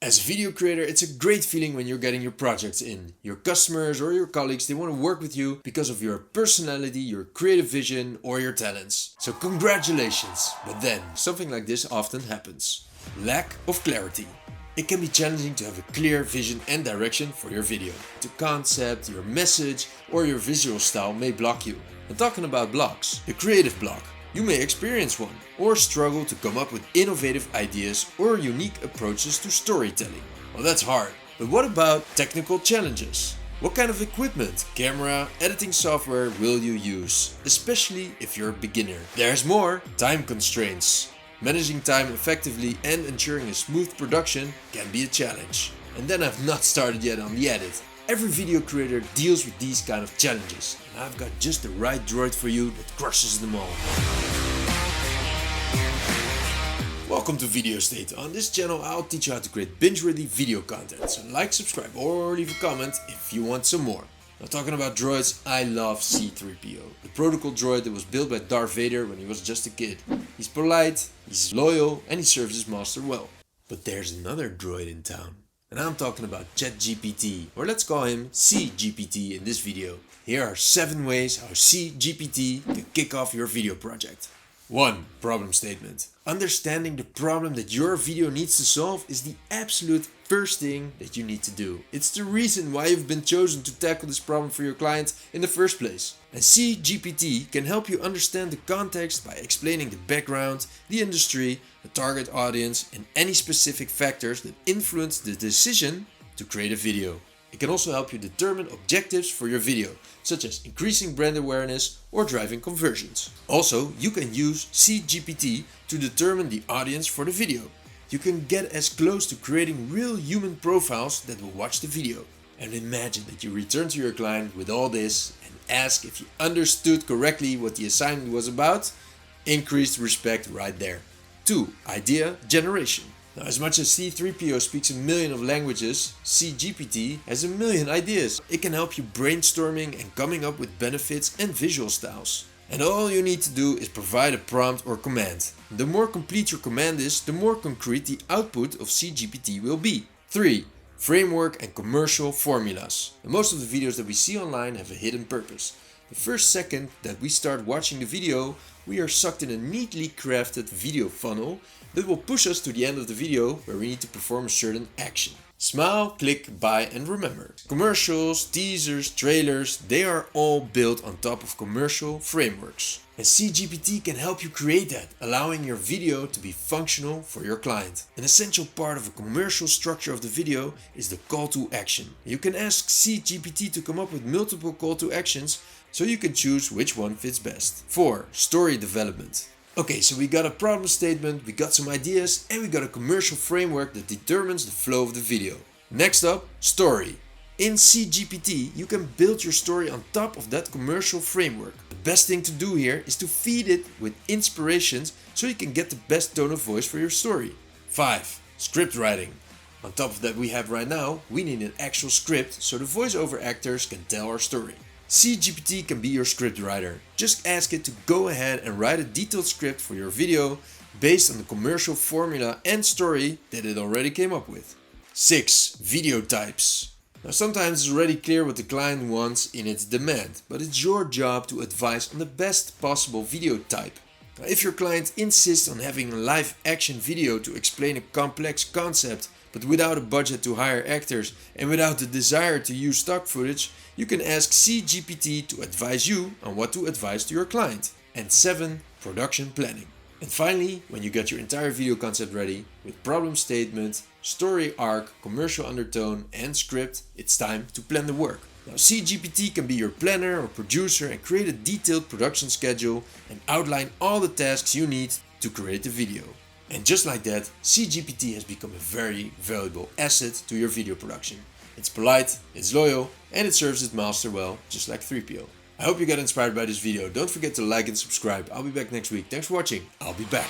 As a video creator, it's a great feeling when you're getting your projects in. Your customers or your colleagues, they want to work with you because of your personality, your creative vision, or your talents. So congratulations! But then, something like this often happens. Lack of clarity. It can be challenging to have a clear vision and direction for your video. The concept, your message, or your visual style may block you. And talking about blocks, the creative block. You may experience one, or struggle to come up with innovative ideas or unique approaches to storytelling. Well, that's hard. But what about technical challenges? What kind of equipment, camera, editing software will you use? Especially if you're a beginner. There's more, time constraints. Managing time effectively and ensuring a smooth production can be a challenge. And then I've not started yet on the edit. Every video creator deals with these kind of challenges, and I've got just the right droid for you that crushes them all. Welcome to Video State. On this channel I'll teach you how to create binge-worthy video content, so like, subscribe or leave a comment if you want some more. Now talking about droids, I love C-3PO, the protocol droid that was built by Darth Vader when he was just a kid. He's polite, he's loyal, and he serves his master well. But there's another droid in town. And I'm talking about ChatGPT, or let's call him C-GPT in this video. Here are 7 ways how C-GPT can kick off your video project. 1. Problem statement. Understanding the problem that your video needs to solve is the absolute first thing that you need to do. It's the reason why you've been chosen to tackle this problem for your client in the first place. And C-GPT can help you understand the context by explaining the background, the industry, the target audience, and any specific factors that influence the decision to create a video. It can also help you determine objectives for your video, such as increasing brand awareness or driving conversions. Also, you can use C-GPT to determine the audience for the video. You can get as close to creating real human profiles that will watch the video. And imagine that you return to your client with all this and ask if you understood correctly what the assignment was about. Increased respect right there. 2. Idea generation. Now, as much as C-3PO speaks a million of languages, C-GPT has a million ideas. It can help you brainstorming and coming up with benefits and visual styles. And all you need to do is provide a prompt or command. The more complete your command is, the more concrete the output of C-GPT will be. 3. Framework and commercial formulas. And most of the videos that we see online have a hidden purpose. The first second that we start watching the video, we are sucked in a neatly crafted video funnel that will push us to the end of the video where we need to perform a certain action. Smile, click, buy and remember. Commercials, teasers, trailers, they are all built on top of commercial frameworks. And C-GPT can help you create that, allowing your video to be functional for your client. An essential part of a commercial structure of the video is the call to action. You can ask C-GPT to come up with multiple call to actions so you can choose which one fits best. 4. Story development. Okay, so we got a problem statement, we got some ideas, and we got a commercial framework that determines the flow of the video. Next up, story. In C-GPT, you can build your story on top of that commercial framework. The best thing to do here is to feed it with inspirations so you can get the best tone of voice for your story. 5. Script writing. On top of that we have right now, we need an actual script so the voiceover actors can tell our story. C-GPT can be your script writer. Just ask it to go ahead and write a detailed script for your video based on the commercial formula and story that it already came up with. 6. Video types. Now sometimes it's already clear what the client wants in its demand, but it's your job to advise on the best possible video type. Now, if your client insists on having a live action video to explain a complex concept, but without a budget to hire actors and without the desire to use stock footage, you can ask C-GPT to advise you on what to advise to your client. And 7. Production planning. And finally, when you get your entire video concept ready, with problem statement, story arc, commercial undertone and script, it's time to plan the work. Now C-GPT can be your planner or producer and create a detailed production schedule and outline all the tasks you need to create the video. And just like that, C-GPT has become a very valuable asset to your video production. It's polite, it's loyal, and it serves its master well, just like 3PO. I hope you got inspired by this video. Don't forget to like and subscribe. I'll be back next week. Thanks for watching. I'll be back.